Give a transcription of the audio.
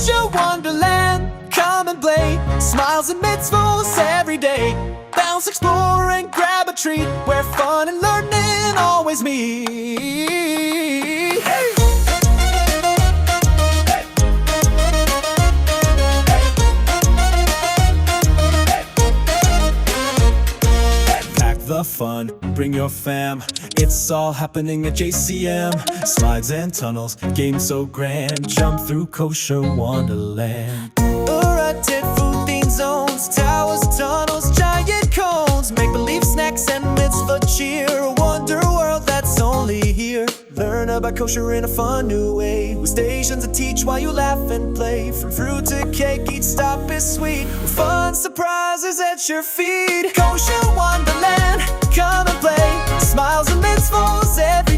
Kosher Wonderland. Come and play, smiles and mitzvahs every day. Bounce, explore, and grab a treat, where fun and learning always meet. Hey! Pack the fun, bring your fam. It's all happening at JCM. Slides and tunnels, games so grand. Jump through Kosher Wonderland. Erected food themed zones, towers, tunnels, giant cones. Make-believe snacks and mitzvah cheer. A wonder world that's only here. Learn about kosher in a fun new way, with stations that teach while you laugh and play. From fruit to cake, each stop is sweet, with fun surprises at your feet. Kosher Wonderland, come and play. Smiles and mitzvahs every